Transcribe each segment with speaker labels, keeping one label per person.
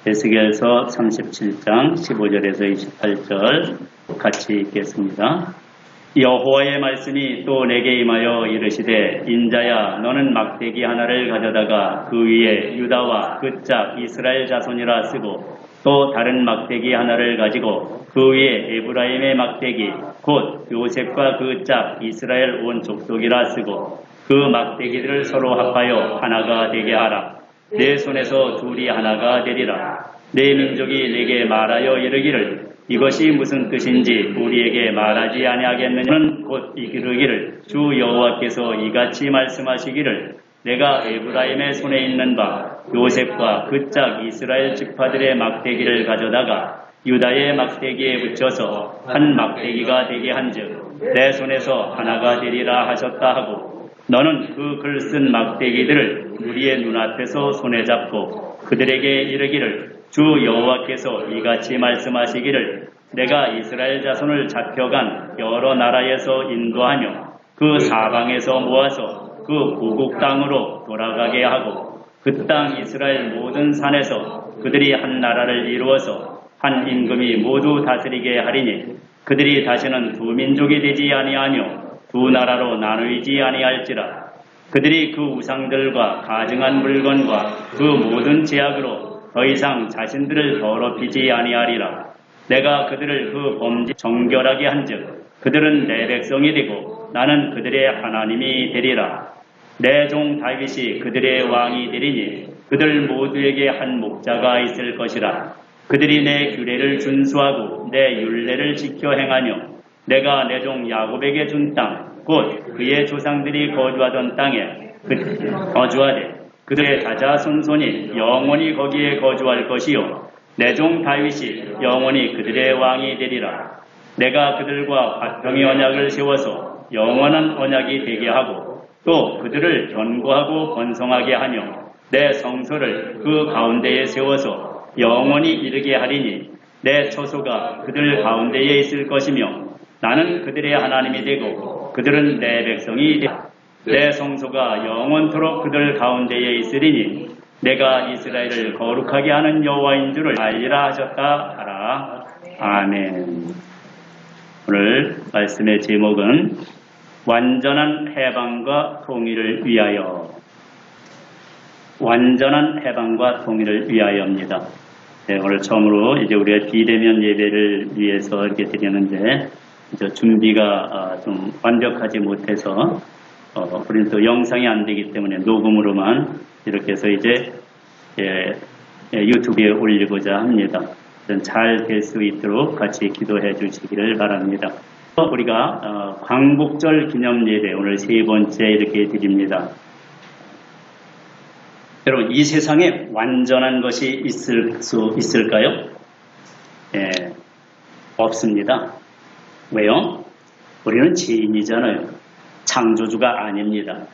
Speaker 1: 에스겔서 37장 15절에서 28절 같이 읽겠습니다. 여호와의 말씀이 또 내게 임하여 이르시되 인자야 너는 막대기 하나를 가져다가 그 위에 유다와 그 짝 이스라엘 자손이라 쓰고 또 다른 막대기 하나를 가지고 그 위에 에브라임의 막대기 곧 요셉과 그 짝 이스라엘 온 족속이라 쓰고 그 막대기들을 서로 합하여 하나가 되게 하라. 내 손에서 둘이 하나가 되리라. 내 민족이 내게 말하여 이르기를 이것이 무슨 뜻인지 우리에게 말하지 아니하겠느냐는 곧 이르기를 주 여호와께서 이같이 말씀하시기를 내가 에브라임의 손에 있는 바 요셉과 그 짝 이스라엘 지파들의 막대기를 가져다가 유다의 막대기에 붙여서 한 막대기가 되게 한즉 내 손에서 하나가 되리라 하셨다 하고 너는 그 글 쓴 막대기들을 우리의 눈앞에서 손에 잡고 그들에게 이르기를 주 여호와께서 이같이 말씀하시기를 내가 이스라엘 자손을 잡혀간 여러 나라에서 인도하며 그 사방에서 모아서 그 고국 땅으로 돌아가게 하고 그 땅 이스라엘 모든 산에서 그들이 한 나라를 이루어서 한 임금이 모두 다스리게 하리니 그들이 다시는 두 민족이 되지 아니하며 두 나라로 나누이지 아니할지라. 그들이 그 우상들과 가증한 물건과 그 모든 제약으로 더 이상 자신들을 더럽히지 아니하리라. 내가 그들을 그 범죄 정결하게 한즉 그들은 내 백성이 되고 나는 그들의 하나님이 되리라. 내 종 다윗이 그들의 왕이 되리니 그들 모두에게 한 목자가 있을 것이라. 그들이 내 규례를 준수하고 내 율례를 지켜 행하며 내가 내 종 야곱에게 준 땅 곧 그의 조상들이 거주하던 땅에 거주하되 그들의 자자손손이 영원히 거기에 거주할 것이요 내 종 다윗이 영원히 그들의 왕이 되리라. 내가 그들과 화평의 언약을 세워서 영원한 언약이 되게 하고 또 그들을 견고하고 번성하게 하며 내 성소를 그 가운데에 세워서 영원히 이르게 하리니 내 처소가 그들 가운데에 있을 것이며 나는 그들의 하나님이 되고 그들은 내 백성이 되리라. 내 성소가 영원토록 그들 가운데에 있으리니 내가 이스라엘을 거룩하게 하는 여호와인 줄을 알리라 하셨다 하라. 아멘. 오늘 말씀의 제목은 완전한 해방과 통일을 위하여. 완전한 해방과 통일을 위하여입니다. 네, 오늘 처음으로 이제 우리가 비대면 예배를 위해서 이렇게 드리는데 준비가 좀 완벽하지 못해서 우리는 또 영상이 안 되기 때문에 녹음으로만 이렇게 해서 이제 유튜브에 올리고자 합니다. 잘 될 수 있도록 같이 기도해 주시기를 바랍니다. 우리가 광복절 기념 예배 오늘 세 번째 이렇게 드립니다. 여러분 이 세상에 완전한 것이 있을 수 있을까요? 없습니다. 왜요? 우리는 죄인이잖아요. 창조주가 아닙니다.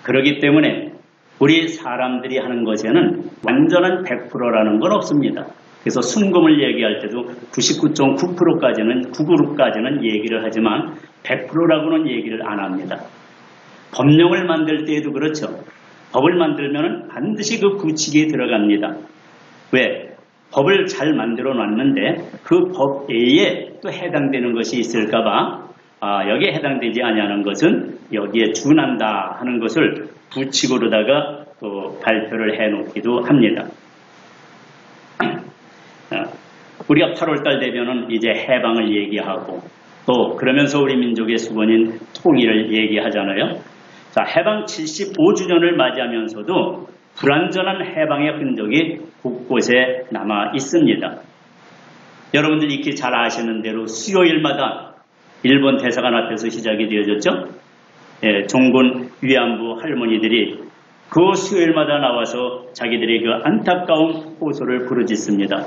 Speaker 1: 그렇기 때문에 우리 사람들이 하는 것에는 완전한 100%라는 건 없습니다. 그래서 순금을 얘기할 때도 99.9%까지는 99%까지는 얘기를 하지만 100%라고는 얘기를 안 합니다. 법령을 만들 때에도 그렇죠. 법을 만들면 반드시 그 규칙에 들어갑니다. 왜? 법을 잘 만들어 놨는데 그 법 외에 또 해당되는 것이 있을까봐 여기에 해당되지 아니하는 것은 여기에 준한다 하는 것을 규칙으로다가 또 발표를 해놓기도 합니다. 우리가 8월달 되면은 이제 해방을 얘기하고 또 그러면서 우리 민족의 수건인 통일을 얘기하잖아요. 자, 해방 75주년을 맞이하면서도 불완전한 해방의 흔적이 곳곳에 남아 있습니다. 여러분들 익히 잘 아시는 대로 수요일마다 일본 대사관 앞에서 시작이 되어졌죠. 종군 위안부 할머니들이 그 수요일마다 나와서 자기들의 그 안타까운 호소를 부르짖습니다.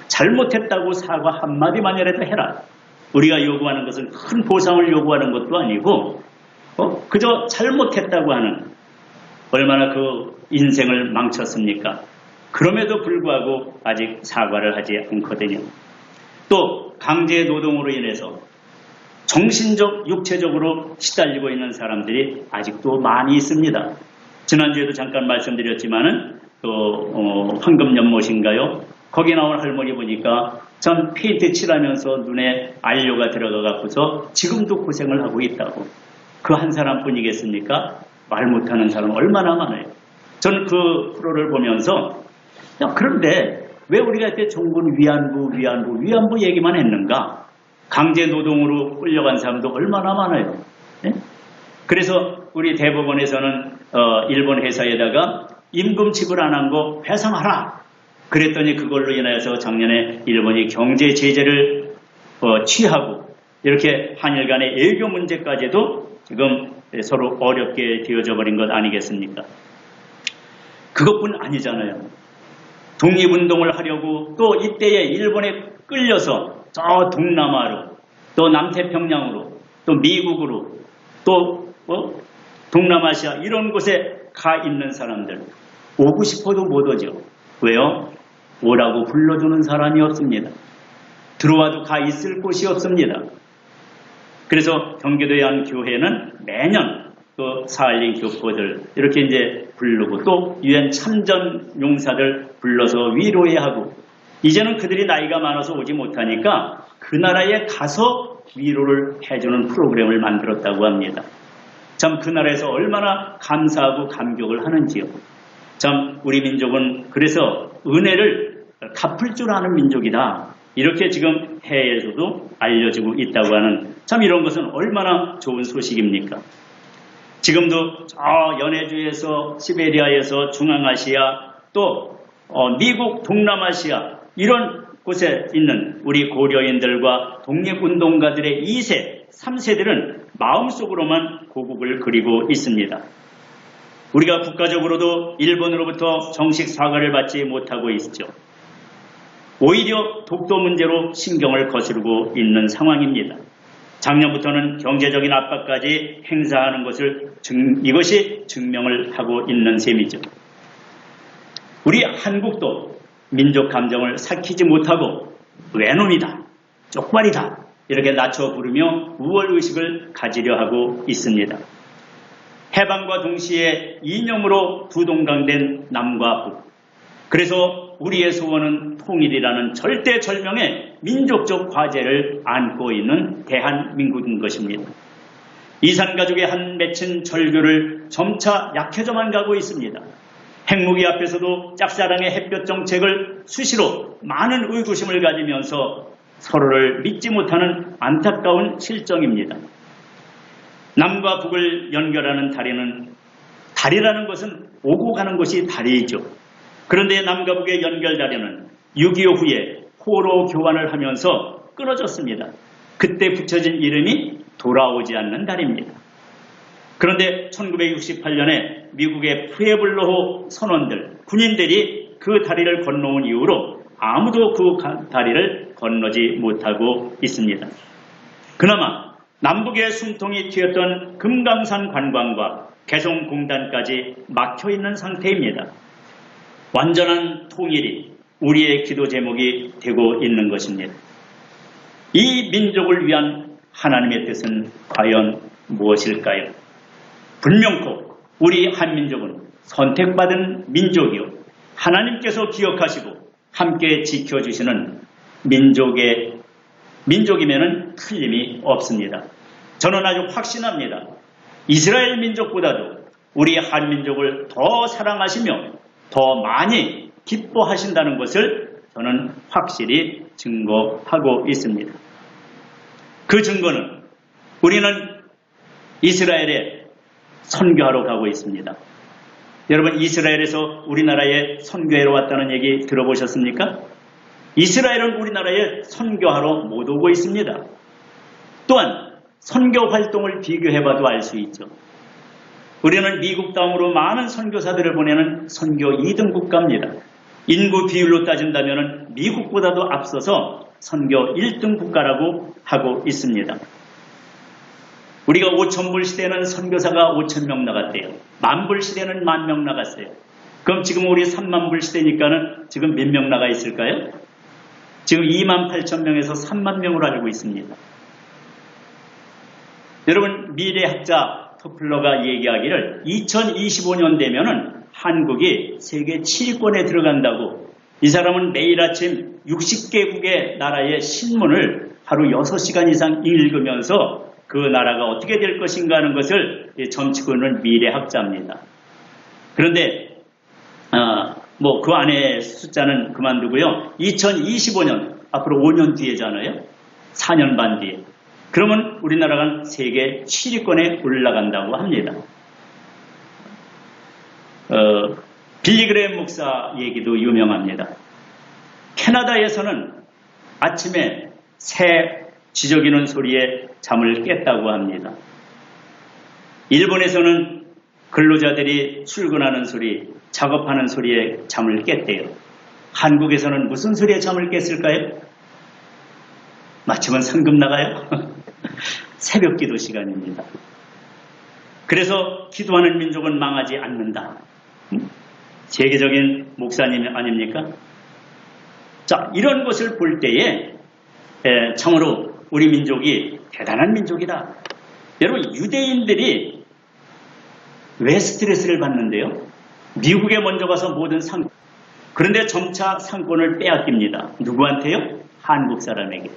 Speaker 1: 잘못했다고 사과 한마디만이라도 해라. 우리가 요구하는 것은 큰 보상을 요구하는 것도 아니고 그저 잘못했다고 하는 얼마나 그 인생을 망쳤습니까? 그럼에도 불구하고 아직 사과를 하지 않거든요. 또 강제 노동으로 인해서 정신적, 육체적으로 시달리고 있는 사람들이 아직도 많이 있습니다. 지난주에도 잠깐 말씀드렸지만은 황금 연못인가요? 거기 나온 할머니 보니까 참 페인트 칠하면서 눈에 안료가 들어가갖고서 지금도 고생을 하고 있다고. 그 한 사람뿐이겠습니까? 말 못하는 사람 얼마나 많아요. 저는 그 프로를 보면서 그런데 왜 우리가 이때 종군 위안부 얘기만 했는가? 강제 노동으로 끌려간 사람도 얼마나 많아요. 네? 그래서 우리 대법원에서는 일본 회사에다가 임금 지불 안 한 거 배상하라. 그랬더니 그걸로 인하여서 작년에 일본이 경제 제재를 취하고 이렇게 한일 간의 외교 문제까지도 지금 서로 어렵게 되어져 버린 것 아니겠습니까? 그것뿐 아니잖아요. 독립운동을 하려고 또 이때에 일본에 끌려서 저 동남아로 또 남태평양으로 또 미국으로 또 동남아시아 이런 곳에 가 있는 사람들 오고 싶어도 못 오죠. 왜요? 오라고 불러주는 사람이 없습니다. 들어와도 가 있을 곳이 없습니다. 그래서 경기도의 한 교회는 매년 또 사할린 교포들 이렇게 이제 부르고 또 유엔 참전 용사들 불러서 위로해야 하고 이제는 그들이 나이가 많아서 오지 못하니까 그 나라에 가서 위로를 해주는 프로그램을 만들었다고 합니다. 참 그 나라에서 얼마나 감사하고 감격을 하는지요. 참 우리 민족은 그래서 은혜를 갚을 줄 아는 민족이다. 이렇게 지금 해외에서도 알려지고 있다고 하는 참 이런 것은 얼마나 좋은 소식입니까? 지금도 저 연해주에서 시베리아에서 중앙아시아 또 미국 동남아시아 이런 곳에 있는 우리 고려인들과 독립운동가들의 2세, 3세들은 마음속으로만 고국을 그리고 있습니다. 우리가 국가적으로도 일본으로부터 정식 사과를 받지 못하고 있죠. 오히려 독도 문제로 신경을 거스르고 있는 상황입니다. 작년부터는 경제적인 압박까지 행사하는 것을 이것이 증명을 하고 있는 셈이죠. 우리 한국도 민족 감정을 삭히지 못하고 외놈이다, 쪽발이다 이렇게 낮춰 부르며 우월의식을 가지려 하고 있습니다. 해방과 동시에 이념으로 두동강된 남과 북. 그래서 우리의 소원은 통일이라는 절대절명의 민족적 과제를 안고 있는 대한민국인 것입니다. 이산가족의 한 맺힌 절교를 점차 약해져만 가고 있습니다. 핵무기 앞에서도 짝사랑의 햇볕 정책을 수시로 많은 의구심을 가지면서 서로를 믿지 못하는 안타까운 실정입니다. 남과 북을 연결하는 다리라는 것은 오고 가는 것이 다리이죠. 그런데 남과 북의 연결다리는 6.25 후에 포로 교환을 하면서 끊어졌습니다. 그때 붙여진 이름이 돌아오지 않는 다리입니다. 그런데 1968년에 미국의 푸에블로호 선원들, 군인들이 그 다리를 건너온 이후로 아무도 그 다리를 건너지 못하고 있습니다. 그나마 남북의 숨통이 튀었던 금강산 관광과 개성공단까지 막혀있는 상태입니다. 완전한 통일이 우리의 기도 제목이 되고 있는 것입니다. 이 민족을 위한 하나님의 뜻은 과연 무엇일까요? 분명코 우리 한민족은 선택받은 민족이요 하나님께서 기억하시고 함께 지켜주시는 민족이면은 틀림이 없습니다. 저는 아주 확신합니다. 이스라엘 민족보다도 우리 한민족을 더 사랑하시며 더 많이 기뻐하신다는 것을 저는 확실히 증거하고 있습니다. 그 증거는 우리는 이스라엘에 선교하러 가고 있습니다. 여러분 이스라엘에서 우리나라에 선교하러 왔다는 얘기 들어보셨습니까? 이스라엘은 우리나라에 선교하러 못 오고 있습니다. 또한 선교 활동을 비교해봐도 알 수 있죠. 우리는 미국 다음으로 많은 선교사들을 보내는 선교 2등 국가입니다. 인구 비율로 따진다면 미국보다도 앞서서 선교 1등 국가라고 하고 있습니다. 우리가 5,000불 시대는 선교사가 5,000명 나갔대요. 10,000불 시대는 10,000명 나갔어요. 그럼 지금 우리 30,000불 시대니까는 지금 몇 명 나가 있을까요? 지금 28,000명에서 30,000명으로 알고 있습니다. 여러분 미래학자 토플러가 얘기하기를 2025년 되면은 한국이 세계 7위권에 들어간다고. 이 사람은 매일 아침 60개국의 나라의 신문을 하루 6시간 이상 읽으면서 그 나라가 어떻게 될 것인가 하는 것을 점치고는 미래학자입니다. 그런데 그 안에 숫자는 그만두고요. 2025년, 앞으로 5년 뒤에잖아요. 4년 반 뒤에. 그러면 우리나라가 세계 7위권에 올라간다고 합니다. 빌리 그레이엄 목사 얘기도 유명합니다. 캐나다에서는 아침에 새 지저귀는 소리에 잠을 깼다고 합니다. 일본에서는 근로자들이 출근하는 소리, 작업하는 소리에 잠을 깼대요. 한국에서는 무슨 소리에 잠을 깼을까요? 마치면 상금 나가요? 새벽 기도 시간입니다. 그래서 기도하는 민족은 망하지 않는다. 세계적인 목사님 아닙니까? 자, 이런 것을 볼 때에 참으로 우리 민족이 대단한 민족이다. 여러분, 유대인들이 왜 스트레스를 받는데요? 미국에 먼저 가서 모든 그런데 점차 상권을 빼앗깁니다. 누구한테요? 한국 사람에게.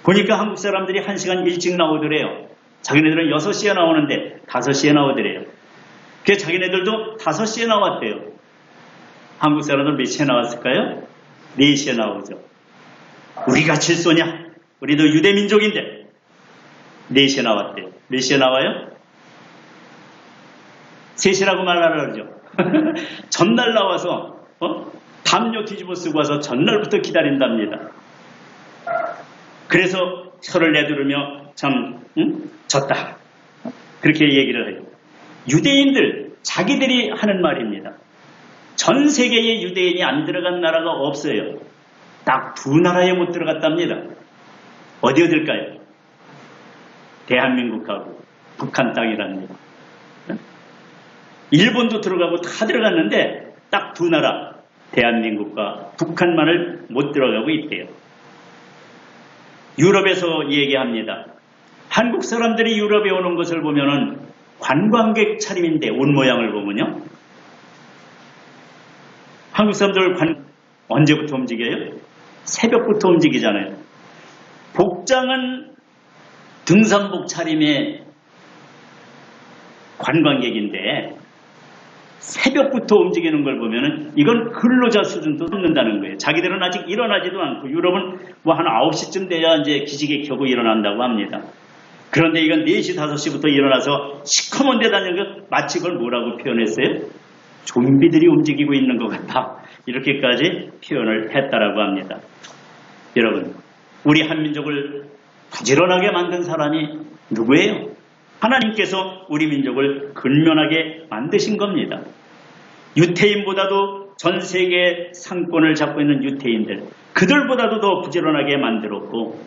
Speaker 1: 보니까 한국 사람들이 1시간 일찍 나오더래요. 자기네들은 6시에 나오는데 5시에 나오더래요. 그래서 자기네들도 5시에 나왔대요. 한국 사람들 몇 시에 나왔을까요? 4시에 나오죠. 우리가 질소냐? 우리도 유대민족인데 4시에 나왔대요. 몇 시에 나와요? 3시라고 말하라 그러죠. 전날 나와서 담요 뒤집어 쓰고 와서 전날부터 기다린답니다. 그래서 혀를 내두르며 참 졌다. 그렇게 얘기를 해요. 유대인들 자기들이 하는 말입니다. 전 세계의 유대인이 안 들어간 나라가 없어요. 딱 2나라에 못 들어갔답니다. 어딜까요? 대한민국하고 북한 땅이랍니다. 일본도 들어가고 다 들어갔는데 딱 2나라, 대한민국과 북한만을 못 들어가고 있대요. 유럽에서 얘기합니다. 한국 사람들이 유럽에 오는 것을 보면은 관광객 차림인데 옷 모양을 보면요. 한국 사람들 언제부터 움직여요? 새벽부터 움직이잖아요. 복장은 등산복 차림의 관광객인데 새벽부터 움직이는 걸 보면은 이건 근로자 수준도 넘는다는 거예요. 자기들은 아직 일어나지도 않고 유럽은 한 9시쯤 돼야 이제 기지개 켜고 일어난다고 합니다. 그런데 이건 4시, 5시부터 일어나서 시커먼 데 다니는 거 마치 그걸 뭐라고 표현했어요? 좀비들이 움직이고 있는 것 같다. 이렇게까지 표현을 했다라고 합니다. 여러분, 우리 한민족을 부지런하게 만든 사람이 누구예요? 하나님께서 우리 민족을 근면하게 만드신 겁니다. 유태인보다도 전 세계 상권을 잡고 있는 유태인들, 그들보다도 더 부지런하게 만들었고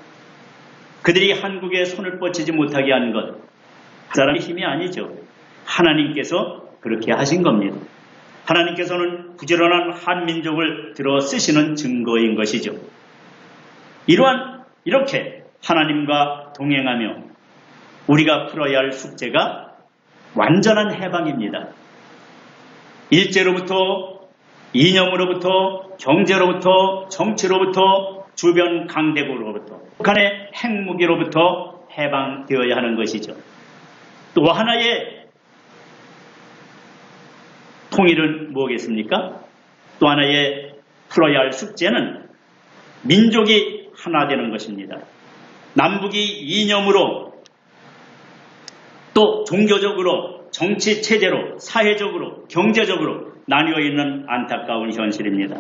Speaker 1: 그들이 한국에 손을 뻗치지 못하게 한 것, 그 사람의 힘이 아니죠. 하나님께서 그렇게 하신 겁니다. 하나님께서는 부지런한 한민족을 들어 쓰시는 증거인 것이죠. 이렇게 하나님과 동행하며 우리가 풀어야 할 숙제가 완전한 해방입니다. 일제로부터, 이념으로부터, 경제로부터, 정치로부터, 주변 강대국으로부터, 북한의 핵무기로부터 해방되어야 하는 것이죠. 또 하나의 통일은 뭐겠습니까? 또 하나의 풀어야 할 숙제는 민족이 하나 되는 것입니다. 남북이 이념으로 또 종교적으로, 정치 체제로, 사회적으로, 경제적으로 나뉘어 있는 안타까운 현실입니다.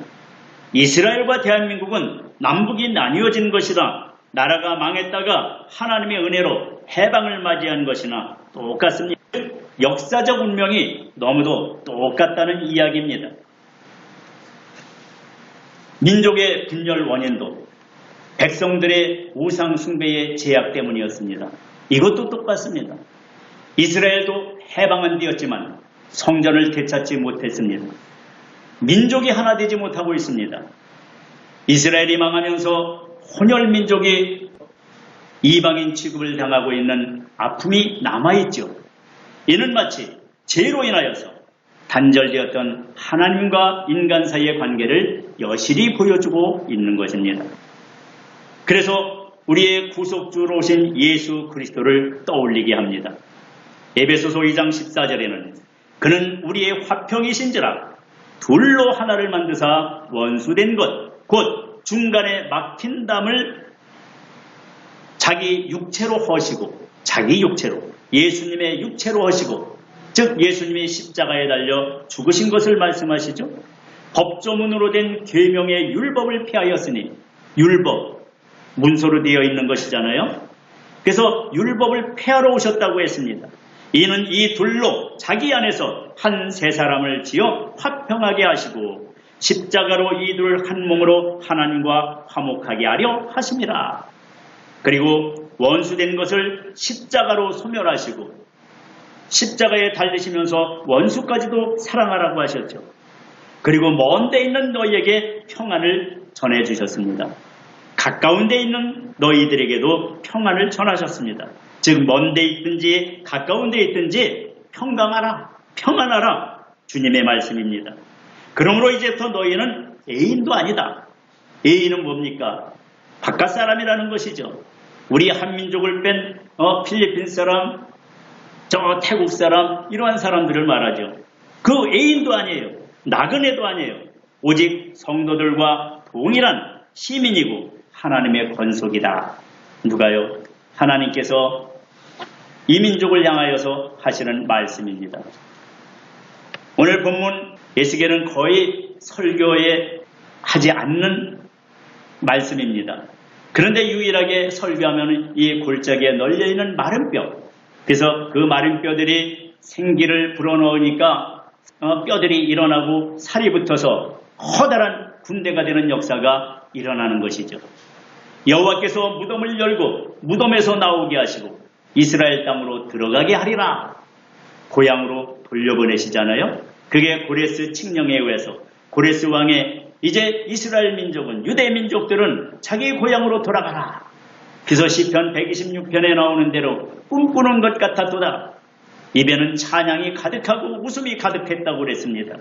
Speaker 1: 이스라엘과 대한민국은 남북이 나뉘어진 것이다. 나라가 망했다가 하나님의 은혜로 해방을 맞이한 것이나 똑같습니다. 역사적 운명이 너무도 똑같다는 이야기입니다. 민족의 분열 원인도 백성들의 우상 숭배의 제약 때문이었습니다. 이것도 똑같습니다. 이스라엘도 해방은 되었지만 성전을 되찾지 못했습니다. 민족이 하나 되지 못하고 있습니다. 이스라엘이 망하면서 혼혈민족이 이방인 취급을 당하고 있는 아픔이 남아있죠. 이는 마치 죄로 인하여서 단절되었던 하나님과 인간 사이의 관계를 여실히 보여주고 있는 것입니다. 그래서 우리의 구속주로 오신 예수 그리스도를 떠올리게 합니다. 에베소서 2장 14절에는 그는 우리의 화평이신지라 둘로 하나를 만드사 원수된 것 곧 중간에 막힌 담을 자기 육체로 허시고 자기 육체로 예수님의 육체로 하시고 즉 예수님이 십자가에 달려 죽으신 것을 말씀하시죠. 법조문으로 된 계명의 율법을 폐하였으니 율법 문서로 되어 있는 것이잖아요. 그래서 율법을 폐하러 오셨다고 했습니다. 이는 이 둘로 자기 안에서 한 세 사람을 지어 화평하게 하시고 십자가로 이 둘 한 몸으로 하나님과 화목하게 하려 하심이라. 그리고 원수된 것을 십자가로 소멸하시고 십자가에 달리시면서 원수까지도 사랑하라고 하셨죠. 그리고 먼 데 있는 너희에게 평안을 전해주셨습니다. 가까운 데 있는 너희들에게도 평안을 전하셨습니다. 즉 먼 데 있든지 가까운 데 있든지 평안하라 주님의 말씀입니다. 그러므로 이제부터 너희는 애인도 아니다. 애인은 뭡니까? 바깥 사람이라는 것이죠. 우리 한민족을 뺀 필리핀 사람, 저 태국 사람 이러한 사람들을 말하죠. 그 애인도 아니에요. 나그네도 아니에요. 오직 성도들과 동일한 시민이고 하나님의 권속이다. 누가요? 하나님께서 이 민족을 향하여서 하시는 말씀입니다. 오늘 본문 에스겔은 거의 설교에 하지 않는 말씀입니다. 그런데 유일하게 설교하면 이 골짜기에 널려있는 마른 뼈, 그래서 그 마른 뼈들이 생기를 불어넣으니까 뼈들이 일어나고 살이 붙어서 커다란 군대가 되는 역사가 일어나는 것이죠. 여호와께서 무덤을 열고 무덤에서 나오게 하시고 이스라엘 땅으로 들어가게 하리라. 고향으로 돌려보내시잖아요. 그게 고레스 칙령에 의해서 고레스 왕의 이제 이스라엘 민족은 유대 민족들은 자기 고향으로 돌아가라. 그래서 시편 126편에 나오는 대로 꿈꾸는 것 같았도다. 입에는 찬양이 가득하고 웃음이 가득했다고 그랬습니다.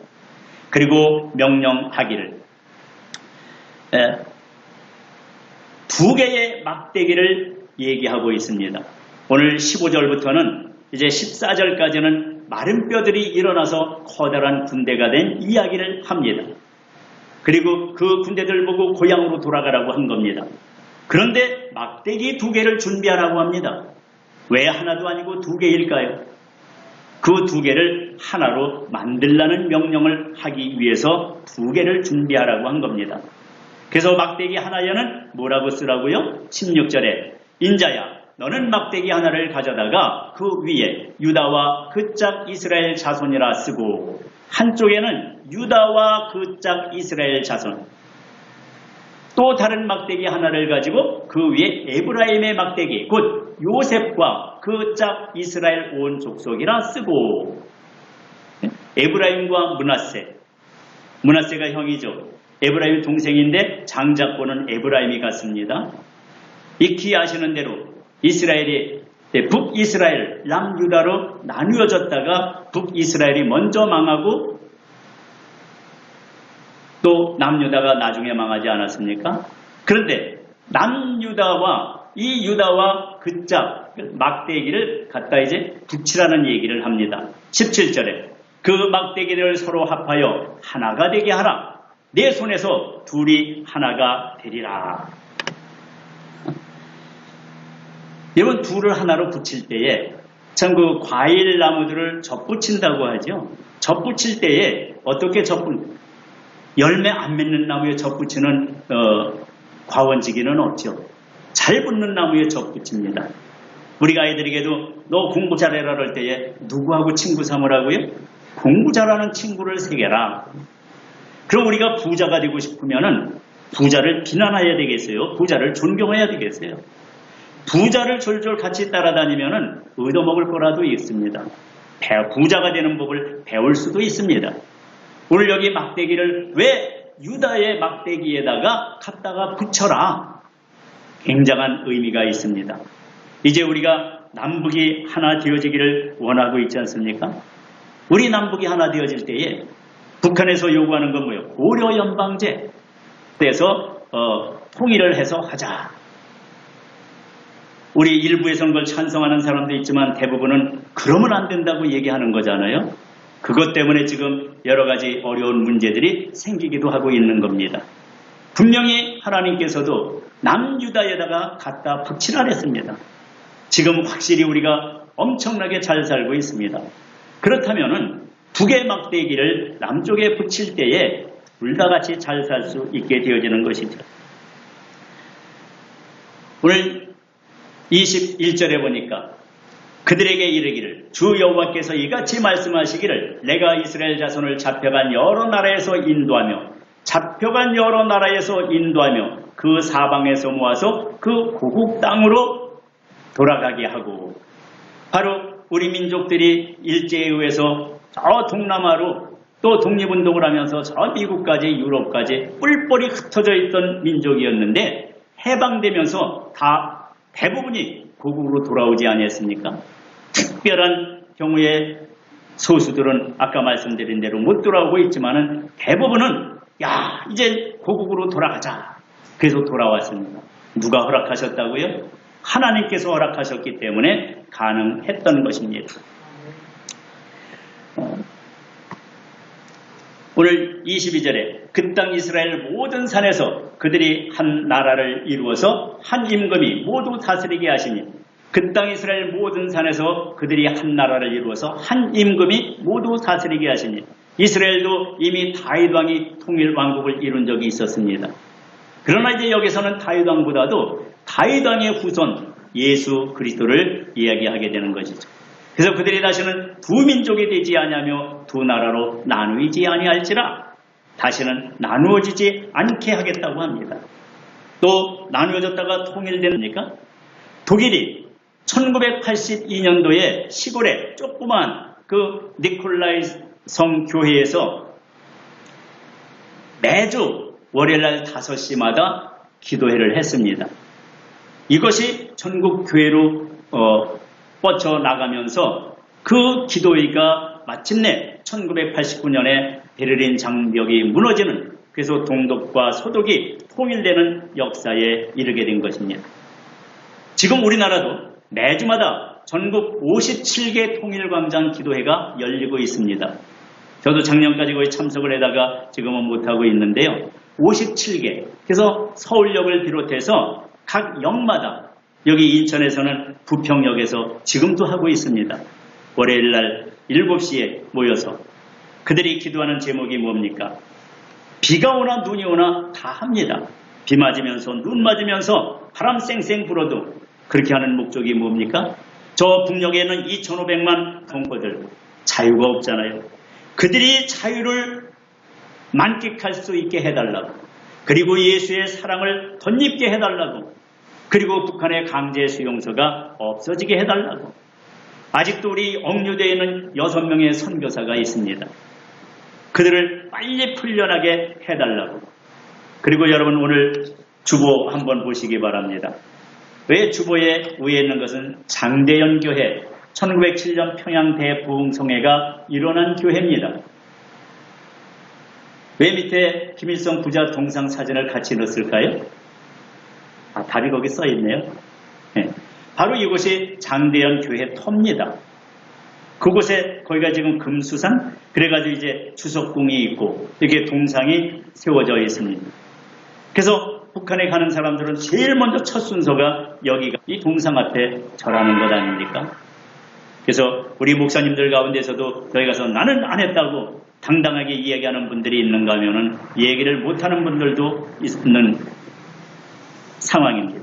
Speaker 1: 그리고 명령하기를 두 개의 막대기를 얘기하고 있습니다. 오늘 15절부터는 이제 14절까지는 마른 뼈들이 일어나서 커다란 군대가 된 이야기를 합니다. 그리고 그 군대들 보고 고향으로 돌아가라고 한 겁니다. 그런데 막대기 두 개를 준비하라고 합니다. 왜 하나도 아니고 두 개일까요? 그 두 개를 하나로 만들라는 명령을 하기 위해서 두 개를 준비하라고 한 겁니다. 그래서 막대기 하나에는 뭐라고 쓰라고요? 16절에 인자야 너는 막대기 하나를 가져다가 그 위에 유다와 그 짝 이스라엘 자손이라 쓰고 한쪽에는 유다와 그 짝 이스라엘 자손 또 다른 막대기 하나를 가지고 그 위에 에브라임의 막대기 곧 요셉과 그 짝 이스라엘 온 족속이라 쓰고 에브라임과 므낫세가 형이죠. 에브라임 동생인데 장자권은 에브라임이 갔습니다. 익히 아시는 대로 이스라엘이 북이스라엘, 남유다로 나누어졌다가 북이스라엘이 먼저 망하고 또 남유다가 나중에 망하지 않았습니까? 그런데 남유다와 이 유다와 그 짝 막대기를 갖다 이제 붙이라는 얘기를 합니다. 17절에 그 막대기를 서로 합하여 하나가 되게 하라. 내 손에서 둘이 하나가 되리라. 여러분 둘을 하나로 붙일 때에 참 그 과일 나무들을 접붙인다고 하죠. 접붙일 때에 어떻게 열매 안 맺는 나무에 접붙이는 과원지기는 없죠. 잘 붙는 나무에 접붙입니다. 우리 아이들에게도 너 공부 잘해라 그럴 때에 누구하고 친구 삼으라고요? 공부 잘하는 친구를 새겨라. 그럼 우리가 부자가 되고 싶으면은 부자를 비난해야 되겠어요? 부자를 존경해야 되겠어요? 부자를 졸졸 같이 따라다니면은 얻어먹을 거라도 있습니다. 부자가 되는 법을 배울 수도 있습니다. 오늘 여기 막대기를 왜 유다의 막대기에다가 갖다가 붙여라. 굉장한 의미가 있습니다. 이제 우리가 남북이 하나 되어지기를 원하고 있지 않습니까? 우리 남북이 하나 되어질 때에 북한에서 요구하는 건 뭐예요? 고려 연방제 에서 통일을 해서 하자. 우리 일부에서는 그걸 찬성하는 사람도 있지만 대부분은 그러면 안 된다고 얘기하는 거잖아요. 그것 때문에 지금 여러 가지 어려운 문제들이 생기기도 하고 있는 겁니다. 분명히 하나님께서도 남유다에다가 갖다 붙이라 했습니다. 지금 확실히 우리가 엄청나게 잘 살고 있습니다. 그렇다면은 북의 막대기를 남쪽에 붙일 때에 둘 다 같이 잘 살 수 있게 되어지는 것이죠. 오늘 21절에 보니까 그들에게 이르기를 주 여호와께서 이같이 말씀하시기를 내가 이스라엘 자손을 잡혀간 여러 나라에서 인도하며 그 사방에서 모아서 그 고국 땅으로 돌아가게 하고, 바로 우리 민족들이 일제에 의해서 저 동남아로 또 독립운동을 하면서 저 미국까지 유럽까지 뿔뿔이 흩어져 있던 민족이었는데 해방되면서 다 대부분이 고국으로 돌아오지 아니했습니까? 특별한 경우에 소수들은 아까 말씀드린 대로 못 돌아오고 있지만은 대부분은 이제 고국으로 돌아가자. 그래서 돌아왔습니다. 누가 허락하셨다고요? 하나님께서 허락하셨기 때문에 가능했던 것입니다. 오늘 22절에 그 땅 이스라엘 모든 산에서 그들이 한 나라를 이루어서 한 임금이 모두 다스리게 하시니, 그 땅 이스라엘 모든 산에서 그들이 한 나라를 이루어서 한 임금이 모두 다스리게 하시니, 이스라엘도 이미 다윗 왕이 통일 왕국을 이룬 적이 있었습니다. 그러나 이제 여기서는 다윗 왕보다도 다윗 왕의 후손 예수 그리스도를 이야기하게 되는 것이죠. 그래서 그들이 다시는 두 민족이 되지 아니하며 두 나라로 나누이지 아니할지라, 다시는 나누어지지 않게 하겠다고 합니다. 또 나누어졌다가 통일되니까 독일이 1982년도에 시골에 조그만 그 니콜라이 성 교회에서 매주 월요일날 5시마다 기도회를 했습니다. 이것이 전국 교회로 뻗쳐나가면서 그 기도회가 마침내 1989년에 베를린 장벽이 무너지는, 그래서 동독과 서독이 통일되는 역사에 이르게 된 것입니다. 지금 우리나라도 매주마다 전국 57개 통일광장 기도회가 열리고 있습니다. 저도 작년까지 거의 참석을 해다가 지금은 못하고 있는데요. 57개. 그래서 서울역을 비롯해서 각 역마다, 여기 인천에서는 부평역에서 지금도 하고 있습니다. 월요일날 7시에 모여서 그들이 기도하는 제목이 뭡니까? 비가 오나 눈이 오나 다 합니다. 비 맞으면서 눈 맞으면서 바람 쌩쌩 불어도 그렇게 하는 목적이 뭡니까? 저 북녘에는 2,500만 동포들 자유가 없잖아요. 그들이 자유를 만끽할 수 있게 해달라고, 그리고 예수의 사랑을 덧입게 해달라고, 그리고 북한의 강제 수용소가 없어지게 해달라고. 아직도 우리 억류되어 있는 6명의 선교사가 있습니다. 그들을 빨리 풀려나게 해달라고. 그리고 여러분 오늘 주보 한번 보시기 바랍니다. 왜 주보에 위에 있는 것은 장대연 교회, 1907년 평양 대부흥성회가 일어난 교회입니다. 왜 밑에 김일성 부자 동상 사진을 같이 넣었을까요? 답이 거기 써 있네요. 네. 바로 이곳이 장대연 교회 터입니다. 그곳에 거기가 지금 금수산, 그래가지고 이제 주석궁이 있고 이렇게 동상이 세워져 있습니다. 그래서 북한에 가는 사람들은 제일 먼저 첫 순서가 여기가 이 동상 앞에 절하는 것 아닙니까? 그래서 우리 목사님들 가운데서도 여기 가서 나는 안 했다고 당당하게 이야기하는 분들이 있는가 하면은 얘기를 못하는 분들도 있는 상황입니다.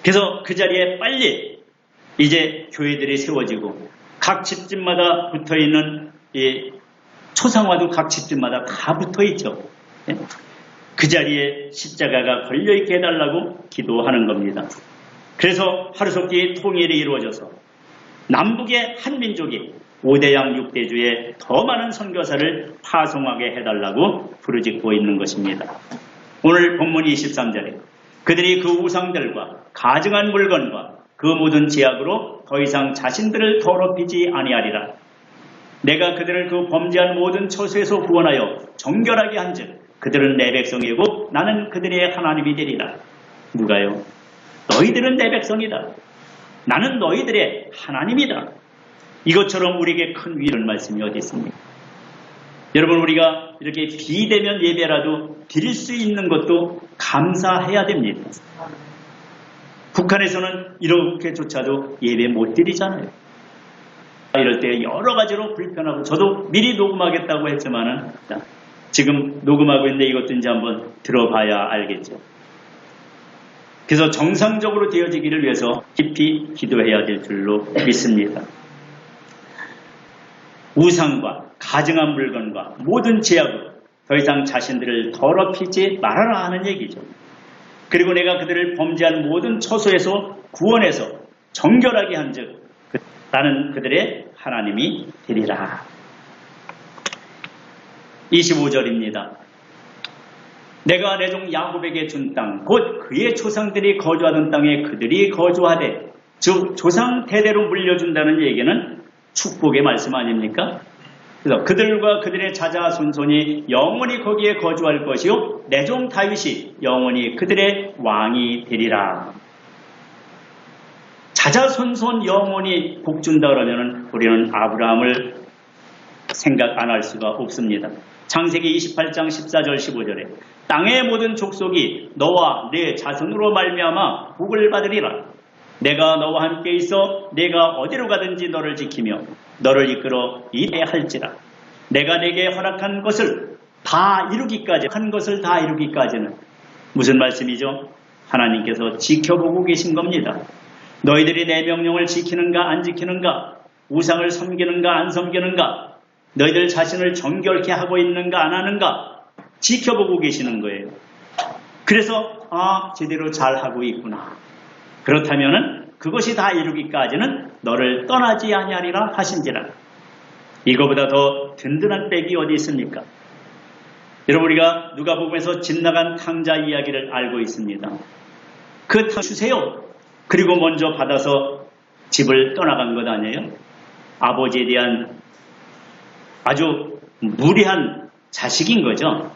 Speaker 1: 그래서 그 자리에 빨리 이제 교회들이 세워지고 각 집집마다 붙어있는 이 초상화도 각 집집마다 다 붙어있죠. 그 자리에 십자가가 걸려있게 해달라고 기도하는 겁니다. 그래서 하루속히 통일이 이루어져서 남북의 한 민족이 5대양 6대주에 더 많은 선교사를 파송하게 해달라고 부르짖고 있는 것입니다. 오늘 본문 23절에 그들이 그 우상들과 가증한 물건과 그 모든 제약으로 더 이상 자신들을 더럽히지 아니하리라. 내가 그들을 그 범죄한 모든 처소에서 구원하여 정결하게 한즉 그들은 내 백성이고 나는 그들의 하나님이 되리라. 누가요? 너희들은 내 백성이다. 나는 너희들의 하나님이다. 이것처럼 우리에게 큰 위로의 말씀이 어디 있습니까? 여러분, 우리가 이렇게 비대면 예배라도 드릴 수 있는 것도 감사해야 됩니다. 북한에서는 이렇게조차도 예배 못 드리잖아요. 이럴 때 여러 가지로 불편하고, 저도 미리 녹음하겠다고 했지만은 지금 녹음하고 있는데 이것도 이제 한번 들어봐야 알겠죠. 그래서 정상적으로 되어지기를 위해서 깊이 기도해야 될 줄로 믿습니다. 우상과 가증한 물건과 모든 죄악으로 더 이상 자신들을 더럽히지 말아라 하는 얘기죠. 그리고 내가 그들을 범죄한 모든 처소에서 구원해서 정결하게 한즉 나는 그들의 하나님이 되리라. 25절입니다. 내가 내 종 야곱에게 준 땅 곧 그의 조상들이 거주하던 땅에 그들이 거주하되, 즉 조상 대대로 물려준다는 얘기는 축복의 말씀 아닙니까? 그래서 그들과 그들의 자자손손이 영원히 거기에 거주할 것이요 내 종 다윗이 영원히 그들의 왕이 되리라. 자자손손 영원히 복준다 그러면 우리는 아브라함을 생각 안 할 수가 없습니다. 창세기 28장 14절 15절에 땅의 모든 족속이 너와 내 자손으로 말미암아 복을 받으리라. 내가 너와 함께 있어 내가 어디로 가든지 너를 지키며 너를 이끌어 이래 할지라. 내가 내게 허락한 것을 다 이루기까지, 한 것을 다 이루기까지는 무슨 말씀이죠? 하나님께서 지켜보고 계신 겁니다. 너희들이 내 명령을 지키는가 안 지키는가, 우상을 섬기는가 안 섬기는가, 너희들 자신을 정결케 하고 있는가 안 하는가 지켜보고 계시는 거예요. 그래서 제대로 잘하고 있구나. 그렇다면은 그것이 다 이루기까지는 너를 떠나지 아니하리라 하신지라. 이거보다 더 든든한 백이 어디 있습니까? 여러분, 우리가 누가복음에서 집 나간 탕자 이야기를 알고 있습니다. 그 탕 주세요. 그리고 먼저 받아서 집을 떠나간 것 아니에요? 아버지에 대한 아주 무례한 자식인 거죠.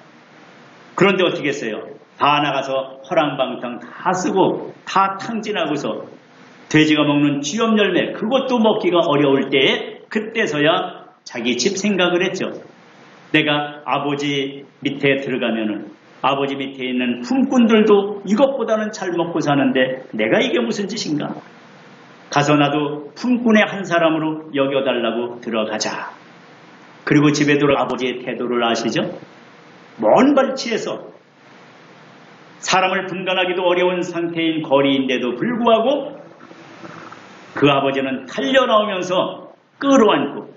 Speaker 1: 그런데 어떻게 했어요? 다 나가서 허랑방탕 다 쓰고 다 탕진하고서 돼지가 먹는 쥐염 열매, 그것도 먹기가 어려울 때에 그때서야 자기 집 생각을 했죠. 내가 아버지 밑에 들어가면은 아버지 밑에 있는 품꾼들도 이것보다는 잘 먹고 사는데 내가 이게 무슨 짓인가? 가서 나도 품꾼의 한 사람으로 여겨달라고 들어가자. 그리고 집에 들어 아버지의 태도를 아시죠? 먼 발치에서 사람을 분간하기도 어려운 상태인 거리인데도 불구하고 그 아버지는 달려나오면서 끌어안고,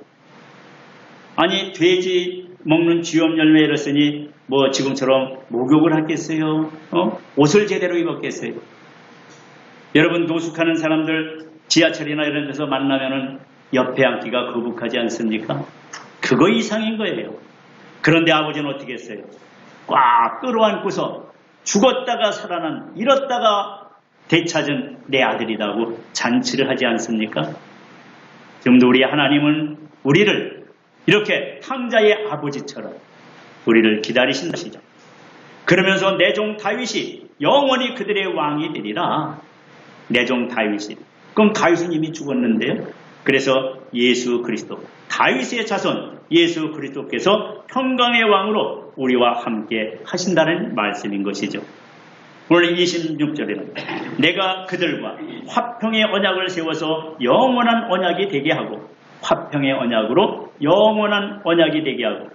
Speaker 1: 아니 돼지 먹는 쥐염 열매 이랬으니 뭐 지금처럼 목욕을 하겠어요? 옷을 제대로 입었겠어요? 여러분, 노숙하는 사람들 지하철이나 이런 데서 만나면은 옆에 앉기가 거북하지 않습니까? 그거 이상인 거예요. 그런데 아버지는 어떻게 했어요? 꽉 끌어안고서 죽었다가 살아난, 잃었다가 되찾은 내 아들이라고 잔치를 하지 않습니까? 지금도 우리 하나님은 우리를 이렇게 탕자의 아버지처럼 우리를 기다리신다시죠. 그러면서 내 종 다윗이 영원히 그들의 왕이 되리라. 내 종 다윗이. 그럼 다윗은 이미 죽었는데요. 그래서 예수 그리스도, 다윗의 자손 예수 그리스도께서 평강의 왕으로 우리와 함께 하신다는 말씀인 것이죠. 오늘 26절에는 내가 그들과 화평의 언약을 세워서 영원한 언약이 되게 하고, 화평의 언약으로 영원한 언약이 되게 하고,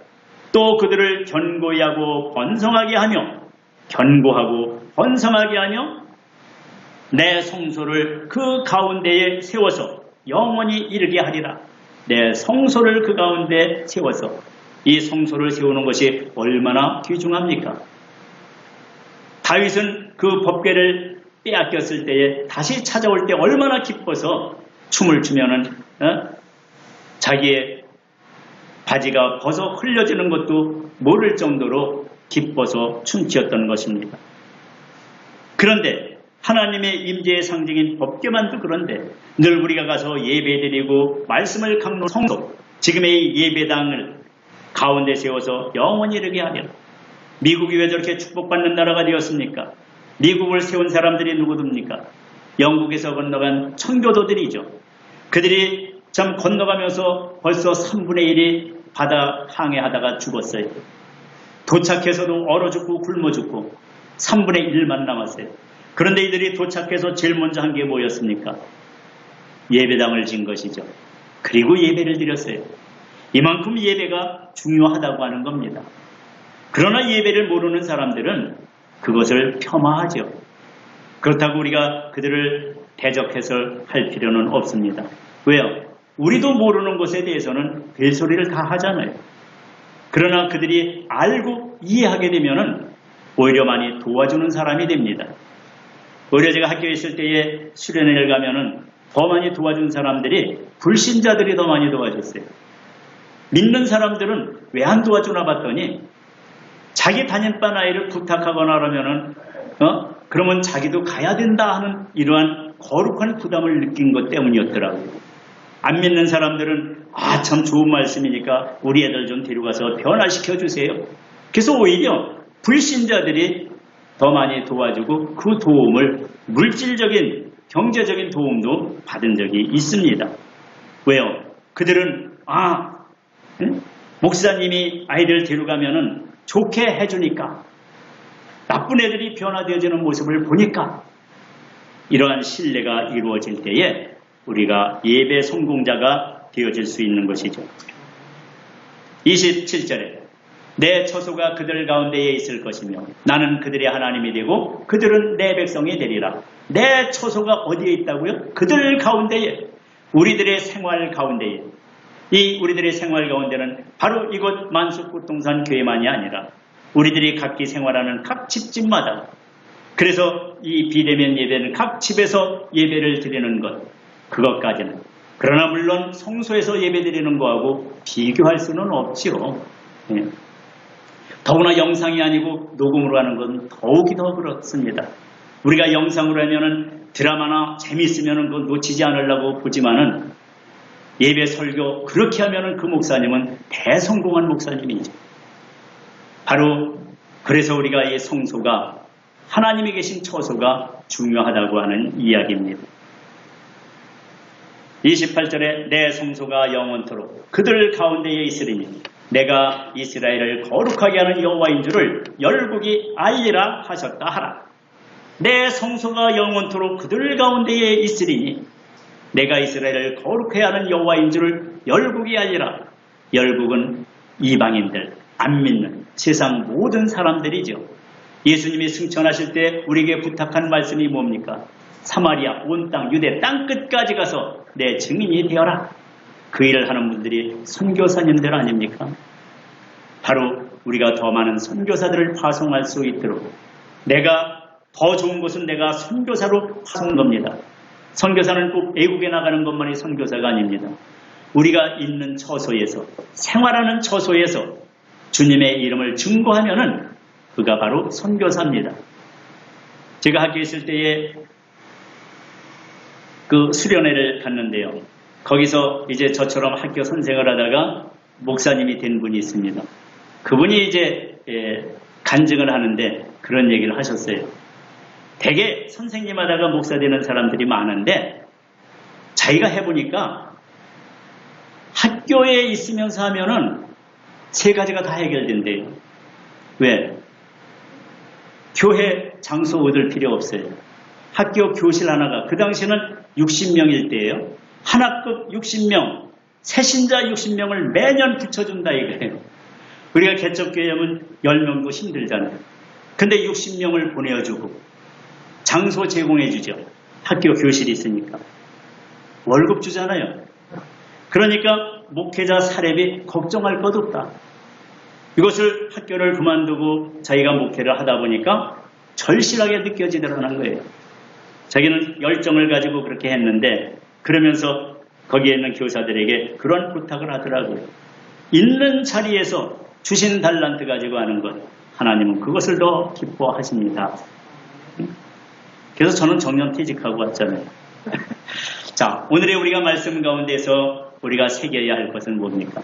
Speaker 1: 또 그들을 견고히 하고 번성하게 하며, 견고하고 번성하게 하며 내 성소를 그 가운데에 세워서 영원히 이르게 하리라. 내 성소를 그 가운데 세워서, 이 성소를 세우는 것이 얼마나 귀중합니까? 다윗은 그 법궤를 빼앗겼을 때에 다시 찾아올 때 얼마나 기뻐서 춤을 추면은 자기의 바지가 벗어 흘려지는 것도 모를 정도로 기뻐서 춤추었던 것입니다. 그런데 하나님의 임재의 상징인 법궤만도 그런데 늘 우리가 가서 예배드리고 말씀을 강론 성도, 지금의 예배당을 가운데 세워서 영원히 이르게 하려. 미국이 왜 저렇게 축복받는 나라가 되었습니까? 미국을 세운 사람들이 누구입니까? 영국에서 건너간 청교도들이죠. 그들이 참 건너가면서 벌써 3분의 1이 바다 항해하다가 죽었어요. 도착해서도 얼어 죽고 굶어 죽고 3분의 1만 남았어요. 그런데 이들이 도착해서 제일 먼저 한 게 뭐였습니까? 예배당을 진 것이죠. 그리고 예배를 드렸어요. 이만큼 예배가 중요하다고 하는 겁니다. 그러나 예배를 모르는 사람들은 그것을 폄하하죠. 그렇다고 우리가 그들을 대적해서 할 필요는 없습니다. 왜요? 우리도 모르는 것에 대해서는 별소리를 다 하잖아요. 그러나 그들이 알고 이해하게 되면은 오히려 많이 도와주는 사람이 됩니다. 오히려 제가 학교에 있을 때에 수련회를 가면은 더 많이 도와준 사람들이 불신자들이 더 많이 도와줬어요. 믿는 사람들은 왜 안 도와주나 봤더니 자기 단연반 아이를 부탁하거나 그러면은 그러면 자기도 가야 된다 하는 이러한 거룩한 부담을 느낀 것 때문이었더라고요. 안 믿는 사람들은 참 좋은 말씀이니까 우리 애들 좀 데려가서 변화시켜 주세요. 그래서 오히려 불신자들이 더 많이 도와주고 그 도움을 물질적인 경제적인 도움도 받은 적이 있습니다. 왜요? 그들은 목사님이 아이들 데려가면은 좋게 해주니까 나쁜 애들이 변화되어지는 모습을 보니까 이러한 신뢰가 이루어질 때에 우리가 예배 성공자가 되어질 수 있는 것이죠. 27절에 내 처소가 그들 가운데에 있을 것이며 나는 그들의 하나님이 되고 그들은 내 백성이 되리라. 내 처소가 어디에 있다고요? 그들 가운데에, 우리들의 생활 가운데에. 이 우리들의 생활 가운데는 바로 이곳 만수꽃동산 교회만이 아니라 우리들이 각기 생활하는 각 집집마다, 그래서 이 비대면 예배는 각 집에서 예배를 드리는 것, 그것까지는, 그러나 물론 성소에서 예배 드리는 거하고 비교할 수는 없지요. 더구나 영상이 아니고 녹음으로 하는 건 더욱이 더 그렇습니다. 우리가 영상으로 하면은 드라마나 재미있으면은 그거 놓치지 않으려고 보지만은 예배 설교 그렇게 하면은 그 목사님은 대성공한 목사님이죠. 바로 그래서 우리가 이 성소가 하나님이 계신 처소가 중요하다고 하는 이야기입니다. 28절에 내 성소가 영원토록 그들 가운데에 있으리니 내가 이스라엘을 거룩하게 하는 여호와인 줄을 열국이 알리라 하셨다 하라. 내 성소가 영원토록 그들 가운데에 있으리니 내가 이스라엘을 거룩하게 하는 여호와인 줄을 열국이 알리라. 열국은 이방인들, 안 믿는 세상 모든 사람들이죠. 예수님이 승천하실 때 우리에게 부탁한 말씀이 뭡니까? 사마리아 온 땅 유대 땅 끝까지 가서 내 증인이 되어라. 그 일을 하는 분들이 선교사님들 아닙니까? 바로 우리가 더 많은 선교사들을 파송할 수 있도록, 내가 더 좋은 것은 내가 선교사로 파송한 겁니다. 선교사는 꼭 외국에 나가는 것만이 선교사가 아닙니다. 우리가 있는 처소에서, 생활하는 처소에서 주님의 이름을 증거하면은 그가 바로 선교사입니다. 제가 학교에 있을 때에 그 수련회를 갔는데요. 거기서 이제 저처럼 학교 선생을 하다가 목사님이 된 분이 있습니다. 그분이 이제 간증을 하는데 그런 얘기를 하셨어요. 대개 선생님 하다가 목사 되는 사람들이 많은데 자기가 해보니까 학교에 있으면서 하면은 세 가지가 다 해결된대요. 왜? 교회 장소 얻을 필요 없어요. 학교 교실 하나가 그 당시에는 60명일 때예요. 하나급 60명, 새신자 60명을 매년 붙여준다 이거예요. 우리가 개척교회 하면 10명도 힘들잖아요. 근데 60명을 보내주고 장소 제공해주죠. 학교 교실이 있으니까. 월급 주잖아요. 그러니까 목회자 사례비 걱정할 것 없다. 이것을 학교를 그만두고 자기가 목회를 하다 보니까 절실하게 느껴지더라는 거예요. 자기는 열정을 가지고 그렇게 했는데 그러면서 거기에 있는 교사들에게 그런 부탁을 하더라고요. 있는 자리에서 주신 달란트 가지고 하는 것, 하나님은 그것을 더 기뻐하십니다. 그래서 저는 정년퇴직하고 왔잖아요. 자, 오늘의 우리가 말씀 가운데서 우리가 새겨야 할 것은 뭡니까?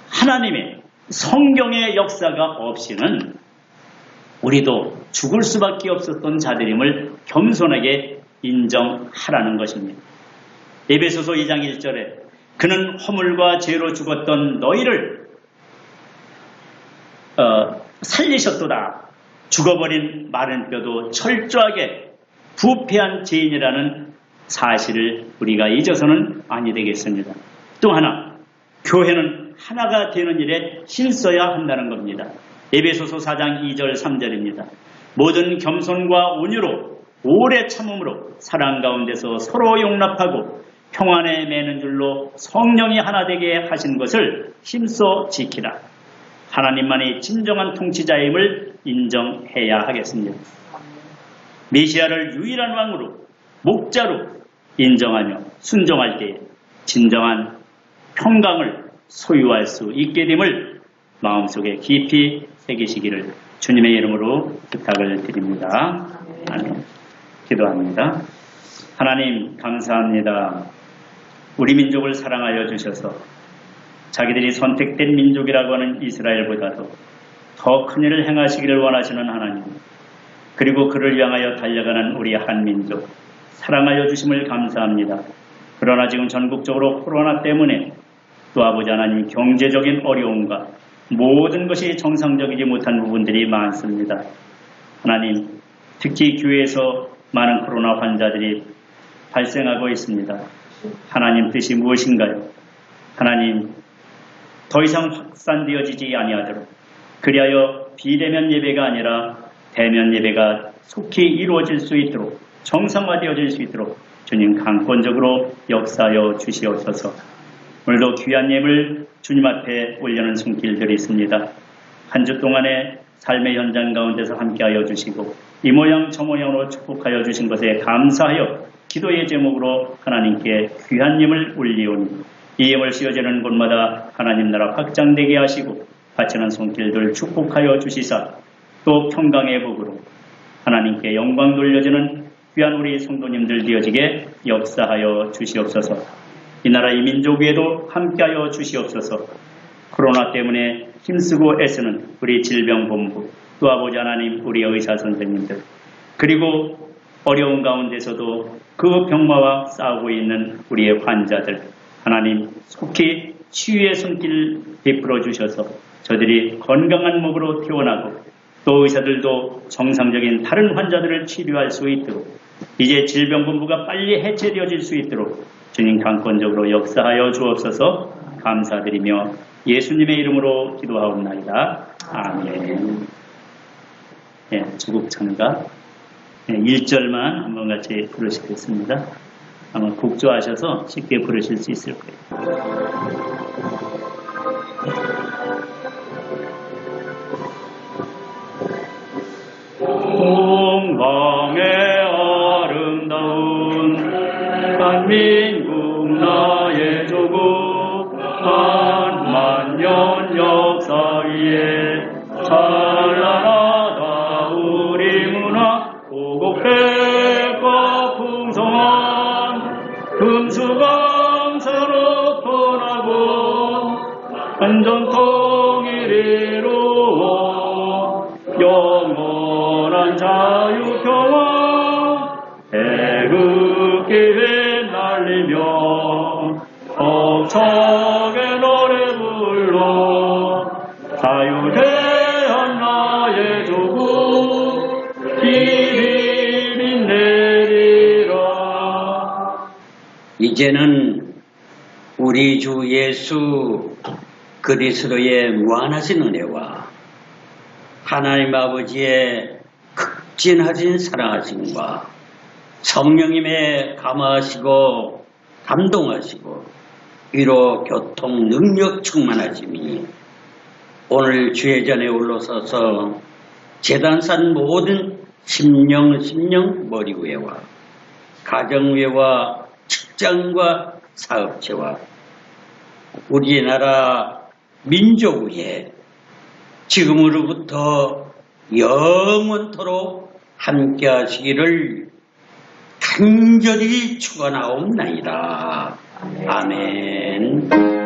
Speaker 1: 하나님의 성경의 역사가 없이는 우리도 죽을 수밖에 없었던 자들임을 겸손하게 인정하라는 것입니다. 에베소서 2장 1절에 그는 허물과 죄로 죽었던 너희를 살리셨도다. 죽어버린 마른 뼈도 철저하게 부패한 죄인이라는 사실을 우리가 잊어서는 아니 되겠습니다. 또 하나, 교회는 하나가 되는 일에 힘써야 한다는 겁니다. 에베소서 4장 2절 3절입니다. 모든 겸손과 온유로 오래 참음으로 사랑 가운데서 서로 용납하고 평안에 매는 줄로 성령이 하나 되게 하신 것을 힘써 지키라. 하나님만이 진정한 통치자임을 인정해야 하겠습니다. 메시아를 유일한 왕으로 목자로 인정하며 순종할 때에 진정한 평강을 소유할 수 있게 됨을 마음속에 깊이 새기시기를 주님의 이름으로 부탁을 드립니다. 아멘. 기도합니다. 하나님 감사합니다. 우리 민족을 사랑하여 주셔서 자기들이 선택된 민족이라고 하는 이스라엘보다도 더 큰 일을 행하시기를 원하시는 하나님, 그리고 그를 향하여 달려가는 우리 한민족 사랑하여 주심을 감사합니다. 그러나 지금 전국적으로 코로나 때문에 또 아버지 하나님 경제적인 어려움과 모든 것이 정상적이지 못한 부분들이 많습니다. 하나님, 특히 교회에서 많은 코로나 환자들이 발생하고 있습니다. 하나님 뜻이 무엇인가요? 하나님, 더 이상 확산되어지지 아니하도록 그리하여 비대면 예배가 아니라 대면 예배가 속히 이루어질 수 있도록 정상화되어질 수 있도록 주님 강권적으로 역사하여 주시옵소서. 오늘도 귀한 예물 주님 앞에 올려놓은 손길들이 있습니다. 한 주 동안의 삶의 현장 가운데서 함께하여 주시고 이 모양 저 모양으로 축복하여 주신 것에 감사하여 기도의 제목으로 하나님께 귀한 예물 올리오니 이 예물 씌워지는 곳마다 하나님 나라 확장되게 하시고 바치는 손길들 축복하여 주시사 또 평강의 복으로 하나님께 영광 돌려지는 귀한 우리 성도님들 되어지게 역사하여 주시옵소서. 이 나라 이 민족 위에도 함께하여 주시옵소서. 코로나 때문에 힘쓰고 애쓰는 우리 질병본부 또 아버지 하나님 우리 의사 선생님들 그리고 어려운 가운데서도 그 병마와 싸우고 있는 우리의 환자들 하나님 속히 치유의 손길 베풀어 주셔서 저들이 건강한 몸으로 태어나고 또 의사들도 정상적인 다른 환자들을 치료할 수 있도록 이제 질병본부가 빨리 해체되어질 수 있도록 주님 강권적으로 역사하여 주옵소서. 감사드리며 예수님의 이름으로 기도하옵나이다. 아멘. 네, 주국찬가 1절만 한번 같이 부르시겠습니다. 아마 국조하셔서 쉽게 부르실 수 있을 거예요. 동방의 아름다운 한민국 나의 조국 한만년 역사 위에 찬란하다 우리 문화 고곡백과 풍성한 금수강사로 떠나고 한전통일 이루어 영원한 자유평화 애국기회 날리며 벅차게 노래 불러 자유대한 나의 조국 길이 내리라.
Speaker 2: 이제는 우리 주 예수 그리스도의 무한하신 은혜와 하나님 아버지의 극진하신 사랑하심과 성령님의 감화하시고 감동하시고 위로 교통 능력 충만하심이 오늘 주회전에 올라서서 재단산 모든 심령 머리위와 가정위와 직장과 사업체와 우리나라 민족 위에 지금으로부터 영원토록 함께 하시기를 간절히 축원하옵나이다. 아멘.